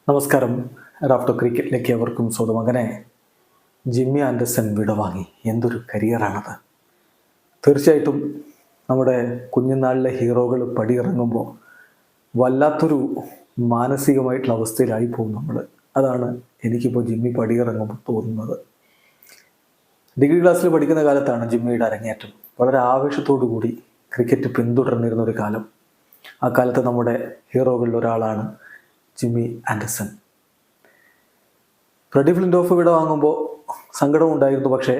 നമസ്കാരം. റാഫ്റ്റോ ക്രിക്കറ്റിലേക്ക് അവർക്കും സ്വന്തം. അങ്ങനെ ജിമ്മി ആൻഡർസൺ വിടവാങ്ങി. എന്തൊരു കരിയറാണത്! തീർച്ചയായിട്ടും നമ്മുടെ കുഞ്ഞുനാളിലെ ഹീറോകൾ പടിയിറങ്ങുമ്പോൾ വല്ലാത്തൊരു മാനസികമായിട്ടുള്ള അവസ്ഥയിലായി പോകും നമ്മൾ. അതാണ് എനിക്കിപ്പോൾ ജിമ്മി പടിയിറങ്ങുമ്പോൾ തോന്നുന്നത്. ഡിഗ്രി ക്ലാസ്സിൽ പഠിക്കുന്ന കാലത്താണ് ജിമ്മിയുടെ അരങ്ങേറ്റം. വളരെ ആവേശത്തോടു കൂടി ക്രിക്കറ്റ് പിന്തുടർന്നിരുന്നൊരു കാലം. ആ കാലത്ത് നമ്മുടെ ഹീറോകളിൽ ഒരാളാണ് ജിമ്മി ആൻഡർസൺ. ഫ്രെഡി ഫ്ലിൻറ്റോഫ് വിടവാങ്ങുമ്പോൾ സങ്കടമുണ്ടായിരുന്നു. പക്ഷേ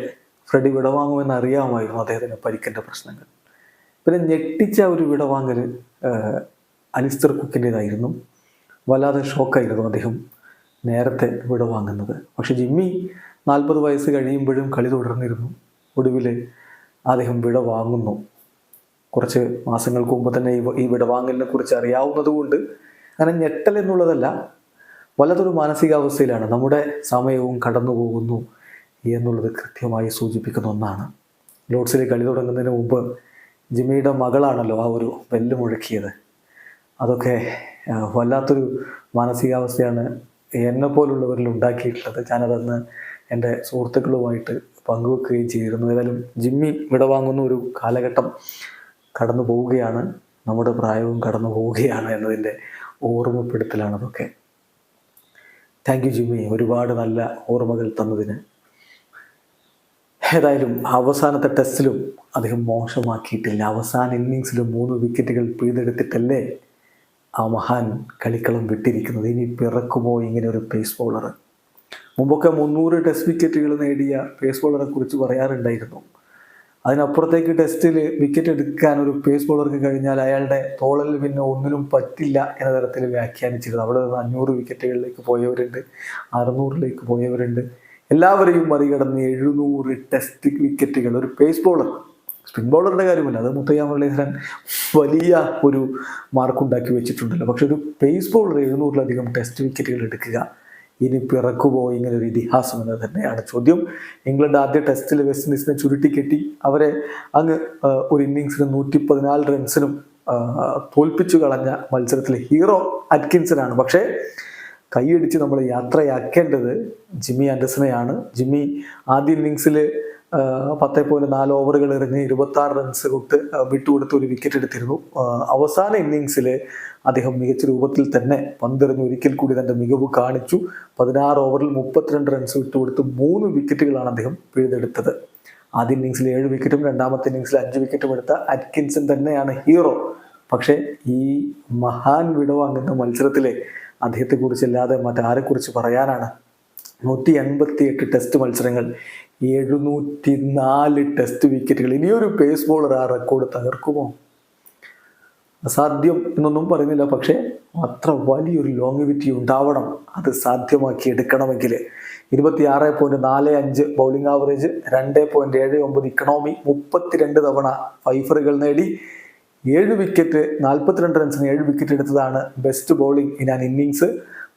ഫ്രെഡി വിടവാങ്ങുമെന്ന് അറിയാമായിരുന്നു അദ്ദേഹത്തിന് പരിക്കിൻ്റെ പ്രശ്നങ്ങൾ. പിന്നെ ഞെട്ടിച്ച ഒരു വിടവാങ്ങൽ അലിസ്റ്റർ കുക്കിൻ്റേതായിരുന്നു. വല്ലാതെ ഷോക്കായിരുന്നു അദ്ദേഹം നേരത്തെ വിടവാങ്ങുന്നത്. പക്ഷെ ജിമ്മി 40 വയസ്സ് കഴിയുമ്പോഴും കളി തുടർന്നിരുന്നു. ഒടുവിൽ അദ്ദേഹം വിടവാങ്ങുന്നു. കുറച്ച് മാസങ്ങൾക്ക് മുമ്പ് തന്നെ ഈ വിടവാങ്ങലിനെ കുറിച്ച് അറിയാവുന്നത് കൊണ്ട് അങ്ങനെ ഞെട്ടൽ എന്നുള്ളതല്ല, വല്ലാത്തൊരു മാനസികാവസ്ഥയിലാണ്. നമ്മുടെ സമയവും കടന്നു പോകുന്നു എന്നുള്ളത് കൃത്യമായി സൂചിപ്പിക്കുന്ന ഒന്നാണ്. ലോർഡ്സിലെ കളി തുടങ്ങുന്നതിന് മുമ്പ് ജിമ്മിയുടെ മകളാണല്ലോ ആ ഒരു ബെല്ല് മുഴക്കിയത്. അതൊക്കെ വല്ലാത്തൊരു മാനസികാവസ്ഥയാണ് എന്നെപ്പോലുള്ളവരിൽ ഉണ്ടാക്കിയിട്ടുള്ളത്. ഞാനതന്ന് എൻ്റെ സുഹൃത്തുക്കളുമായിട്ട് പങ്കുവെക്കുകയും ചെയ്തിരുന്നു. ഏതായാലും ജിമ്മി വിടവാങ്ങുന്ന ഒരു കാലഘട്ടം കടന്നു പോവുകയാണ്. നമ്മുടെ പ്രായവും കടന്നു പോവുകയാണ് എന്നതിൻ്റെ ഓർമ്മപ്പെടുത്തലാണ് അതൊക്കെ. താങ്ക് യു ജിമ്മി, ഒരുപാട് നല്ല ഓർമ്മകൾ തന്നതിന്. ഏതായാലും അവസാനത്തെ ടെസ്റ്റിലും അദ്ദേഹം മോശമാക്കിയിട്ടില്ല. അവസാന ഇന്നിങ്സിലും 3 വിക്കറ്റുകൾ പിഴുതെടുത്തിട്ടല്ലേ ആ മഹാൻ കളിക്കളം വിട്ടിരിക്കുന്നത്. ഇനി പിറക്കുമോ ഇങ്ങനെ ഒരു പേസ് ബോളർ? മുമ്പൊക്കെ 300 ടെസ്റ്റ് വിക്കറ്റുകൾ നേടിയ പേസ് ബോളറെ കുറിച്ച് പറയാറുണ്ടായിരുന്നു. അതിനപ്പുറത്തേക്ക് ടെസ്റ്റിൽ വിക്കറ്റ് എടുക്കാൻ ഒരു പേസ് ബോളർക്ക് കഴിഞ്ഞാൽ അയാളുടെ തോളിൽ പിന്നെ ഒന്നിനും പറ്റില്ല എന്ന തരത്തിൽ വ്യാഖ്യാനിച്ചിരുന്നു. അവിടെ നിന്ന് 500 വിക്കറ്റുകളിലേക്ക് പോയവരുണ്ട്, 600ലേക്ക് പോയവരുണ്ട്. എല്ലാവരെയും മറികടന്ന് 700 ടെസ്റ്റ് വിക്കറ്റുകൾ ഒരു പേസ് ബോളർ. സ്പിൻ ബോളറുടെ കാര്യമല്ല, അത് മുത്തയ്യ മുരളീധരൻ വലിയ ഒരു മാർക്കുണ്ടാക്കി വെച്ചിട്ടുണ്ടല്ലോ. പക്ഷെ ഒരു പേസ് ബോളർ 700-ലധികം ടെസ്റ്റ് വിക്കറ്റുകൾ എടുക്കുക, ഇനി പിറക്കുമോ ഇങ്ങനെ ഒരു ഇതിഹാസം എന്നത് തന്നെയാണ് ചോദ്യം. ഇംഗ്ലണ്ട് ആദ്യ ടെസ്റ്റിൽ വെസ്റ്റ് ഇൻഡീസിനെ ചുരുട്ടിക്കെട്ടി അവരെ അങ്ങ് ഒരു ഇന്നിങ്സിന് 114 റൺസിനും തോൽപ്പിച്ചു കളഞ്ഞ മത്സരത്തിലെ ഹീറോ അറ്റ്കിൻസനാണ്. പക്ഷേ കൈയടിച്ച് നമ്മൾ യാത്രയാക്കേണ്ടത് ജിമ്മി ആൻഡർസനെയാണ്. ജിമ്മി ആദ്യ ഇന്നിങ്സിൽ 10.4 ഓവറുകൾ എറിഞ്ഞ് 26 റൺസ് വിട്ടുകൊടുത്ത് ഒരു വിക്കറ്റ് എടുത്തിരുന്നു. അവസാന ഇന്നിങ്സിൽ അദ്ദേഹം മികച്ച രൂപത്തിൽ തന്നെ പന്തെറിഞ്ഞ് ഒരിക്കൽ കൂടി തൻ്റെ മികവ് കാണിച്ചു. 16 ഓവറിൽ 32 റൺസ് വിട്ടുകൊടുത്ത് 3 വിക്കറ്റുകളാണ് അദ്ദേഹം പിഴുതെടുത്തത്. ആദ്യ ഇന്നിങ്സിൽ 7 വിക്കറ്റും രണ്ടാമത്തെ ഇന്നിങ്സിൽ 5 വിക്കറ്റും എടുത്ത അറ്റ്കിൻസൺ തന്നെയാണ് ഹീറോ. പക്ഷേ ഈ മഹാൻ വിടവാങ്ങുന്ന മത്സരത്തിലെ അദ്ദേഹത്തെക്കുറിച്ചല്ലാതെ മറ്റാരെക്കുറിച്ച് പറയാനാണ്? 188 ടെസ്റ്റ് മത്സരങ്ങൾ, 704 ടെസ്റ്റ് വിക്കറ്റുകൾ. ഇനിയൊരു പേസ് ബോളർ ആ റെക്കോർഡ് തകർക്കുമോ? അസാധ്യം എന്നൊന്നും പറയുന്നില്ല. പക്ഷേ അത്ര വലിയൊരു ലോങ്ങിവിറ്റി ഉണ്ടാവണം അത് സാധ്യമാക്കി എടുക്കണമെങ്കിൽ. 26.45 ബൗളിംഗ് ആവറേജ്, 2.79 ഇക്കണോമി, 32 തവണ ഫൈഫറുകൾ നേടി, 7 വിക്കറ്റ്, 42 റൺസിന് 7 വിക്കറ്റ് എടുത്തതാണ് best bowling in an innings.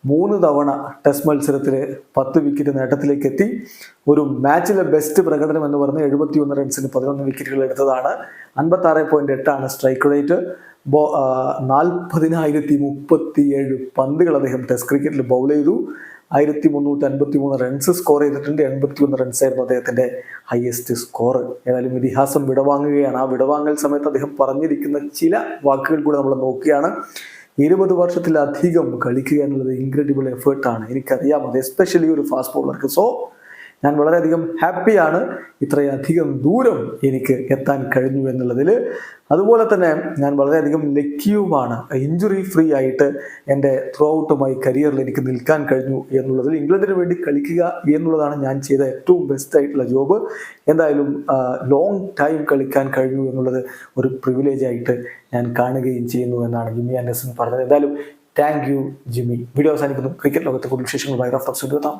3 തവണ ടെസ്റ്റ് മത്സരത്തിൽ 10 വിക്കറ്റ് നേട്ടത്തിലേക്ക് എത്തി. ഒരു മാച്ചിലെ ബെസ്റ്റ് പ്രകടനം എന്ന് പറഞ്ഞ് 71 റൺസിന് 11 വിക്കറ്റുകൾ എടുത്തതാണ്. 56.8 സ്ട്രൈക്ക് റേറ്റ്. 40,037 പന്തുകൾ അദ്ദേഹം ടെസ്റ്റ് ക്രിക്കറ്റിൽ ബൗൾ ചെയ്തു. 1353 റൺസ് സ്കോർ ചെയ്തിട്ടുണ്ട്. 81 റൺസായിരുന്നു അദ്ദേഹത്തിൻ്റെ ഹയസ്റ്റ് സ്കോർ. ഏതായാലും ഇതിഹാസം വിടവാങ്ങുകയാണ്. ആ വിടവാങ്ങൽ സമയത്ത് അദ്ദേഹം പറഞ്ഞിരിക്കുന്ന ചില വാക്കുകൾ കൂടെ നമ്മൾ നോക്കുകയാണ്. 20 വർഷത്തിലധികം കളിക്കുക എന്നുള്ളത് ഇൻക്രെഡിബിൾ എഫേർട്ടാണ്. എനിക്കറിയാം അത്, എസ്പെഷ്യലി ഒരു ഫാസ്റ്റ് ബോളർക്ക്. സോ ഞാൻ വളരെയധികം ഹാപ്പിയാണ് ഇത്രയധികം ദൂരം എനിക്ക് എത്താൻ കഴിഞ്ഞു എന്നുള്ളതിൽ. അതുപോലെ തന്നെ ഞാൻ വളരെയധികം ലക്കിയുമാണ്. ഇഞ്ചുറി ഫ്രീ ആയിട്ട് എൻ്റെ ത്രൂ ഔട്ട് മൈ കരിയറിൽ എനിക്ക് നിൽക്കാൻ കഴിഞ്ഞു എന്നുള്ളതിൽ. ഇംഗ്ലണ്ടിന് വേണ്ടി കളിക്കുക എന്നുള്ളതാണ് ഞാൻ ചെയ്ത ഏറ്റവും ബെസ്റ്റ് ആയിട്ടുള്ള ജോബ്. എന്തായാലും ലോങ് ടൈം കളിക്കാൻ കഴിഞ്ഞു എന്നുള്ളത് ഒരു പ്രിവിലേജ് ആയിട്ട് ഞാൻ കാണുകയും ചെയ്യുന്നു എന്നാണ് ജിമ്മി ആൻഡർസൺ പറഞ്ഞത്. എന്തായാലും താങ്ക് യു ജിമ്മി. വീഡിയോ അവസാനിക്കുന്നു. ക്രിക്കറ്റ് ലോകത്തെ കൂടുതൽ വിശേഷങ്ങളുമായി റാഫ്റ്റോ എത്താം.